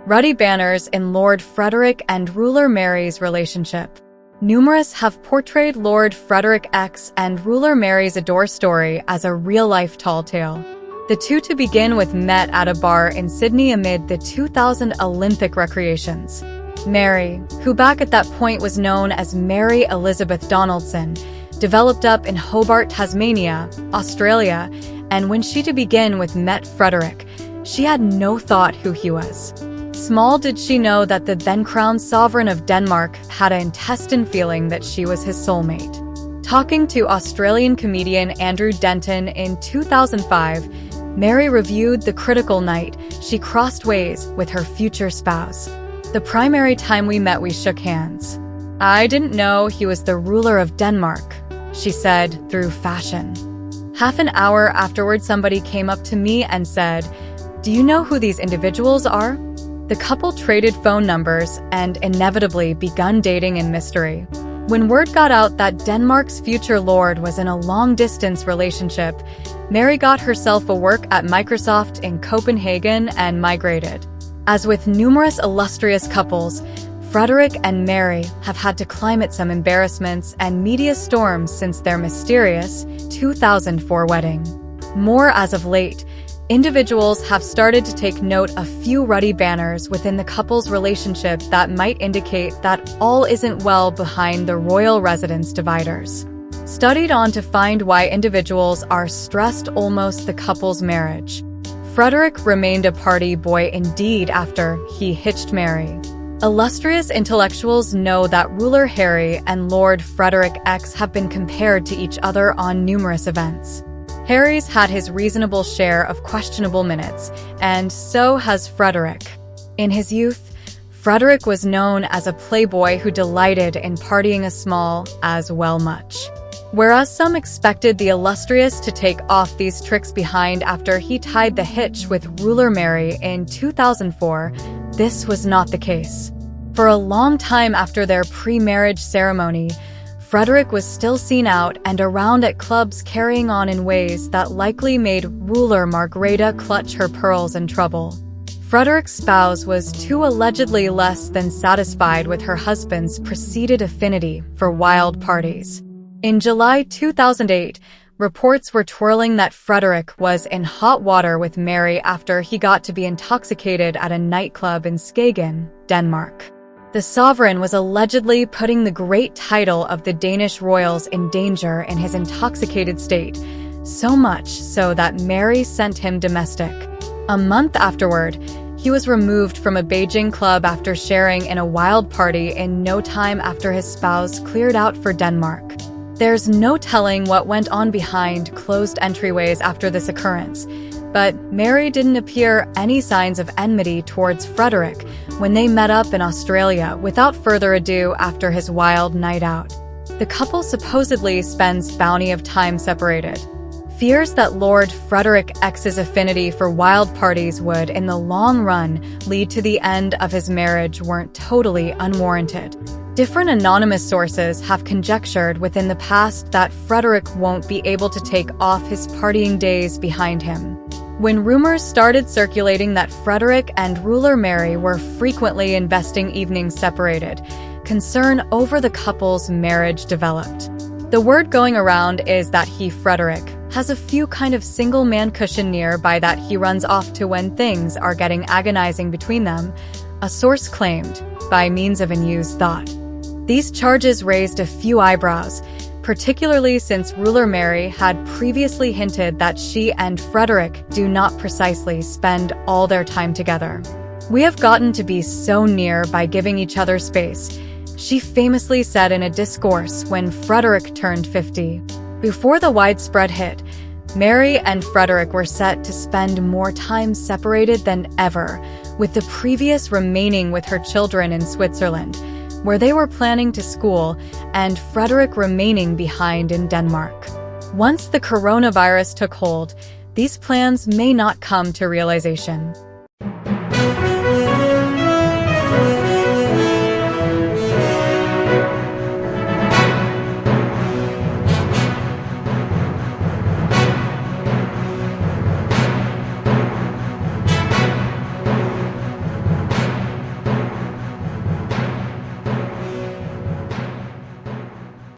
Ruddy banners in Lord Frederik and Ruler Mary's relationship. Numerous have portrayed Lord Frederik X and Ruler Mary's adore story as a real-life tall tale. The two to begin with met at a bar in Sydney amid the 2000 Olympic recreations. Mary, who back at that point was known as Mary Elizabeth Donaldson, developed up in Hobart, Tasmania, Australia, and when she to begin with met Frederik, she had no thought who he was. Small did she know that the then-crowned sovereign of Denmark had an intestine feeling that she was his soulmate. Talking to Australian comedian Andrew Denton in 2005, Mary reviewed the critical night she crossed ways with her future spouse. The primary time we met, we shook hands. I didn't know he was the ruler of Denmark, she said through fashion. Half an hour afterward, somebody came up to me and said, "Do you know who these individuals are?" The couple traded phone numbers and inevitably begun dating in mystery. When word got out that Denmark's future lord was in a long-distance relationship, Mary got herself a work at Microsoft in Copenhagen and migrated. As with numerous illustrious couples, Frederik and Mary have had to climate some embarrassments and media storms since their mysterious 2004 wedding. More as of late, individuals have started to take note of few ruddy banners within the couple's relationship that might indicate that all isn't well behind the royal residence dividers. Studied on to find why individuals are stressed almost the couple's marriage. Frederik remained a party boy indeed after he hitched Mary. Illustrious intellectuals know that ruler Harry and Lord Frederik X have been compared to each other on numerous events. Harry's had his reasonable share of questionable minutes, and so has Frederik. In his youth, Frederik was known as a playboy who delighted in partying as small as well much. Whereas some expected the illustrious to take off these tricks behind after he tied the hitch with ruler Mary in 2004, this was not the case. For a long time after their pre-marriage ceremony, Frederik was still seen out and around at clubs carrying on in ways that likely made ruler Margrethe clutch her pearls in trouble. Frederik's spouse was too allegedly less than satisfied with her husband's preceded affinity for wild parties. In July 2008, reports were twirling that Frederik was in hot water with Mary after he got to be intoxicated at a nightclub in Skagen, Denmark. The sovereign was allegedly putting the great title of the Danish royals in danger in his intoxicated state, so much so that Mary sent him domestic. A month afterward, he was removed from a Beijing club after sharing in a wild party in no time after his spouse cleared out for Denmark. There's no telling what went on behind closed entryways after this occurrence, but Mary didn't appear any signs of enmity towards Frederik when they met up in Australia without further ado after his wild night out. The couple supposedly spends bounty of time separated. Fears that Lord Frederik X's affinity for wild parties would, in the long run, lead to the end of his marriage weren't totally unwarranted. Different anonymous sources have conjectured within the past that Frederik won't be able to take off his partying days behind him. When rumors started circulating that Frederik and ruler Mary were frequently investing evenings separated, concern over the couple's marriage developed. The word going around is that Frederik, has a few kind of single man cushion nearby that he runs off to when things are getting agonizing between them, a source claimed, by means of Unused Thought. These charges raised a few eyebrows, particularly since ruler Mary had previously hinted that she and Frederik do not precisely spend all their time together. "We have gotten to be so near by giving each other space," she famously said in a discourse when Frederik turned 50. Before the widespread hit, Mary and Frederik were set to spend more time separated than ever, with the previous remaining with her children in Switzerland, where they were planning to school, and Frederik remaining behind in Denmark. Once the coronavirus took hold, these plans may not come to realization.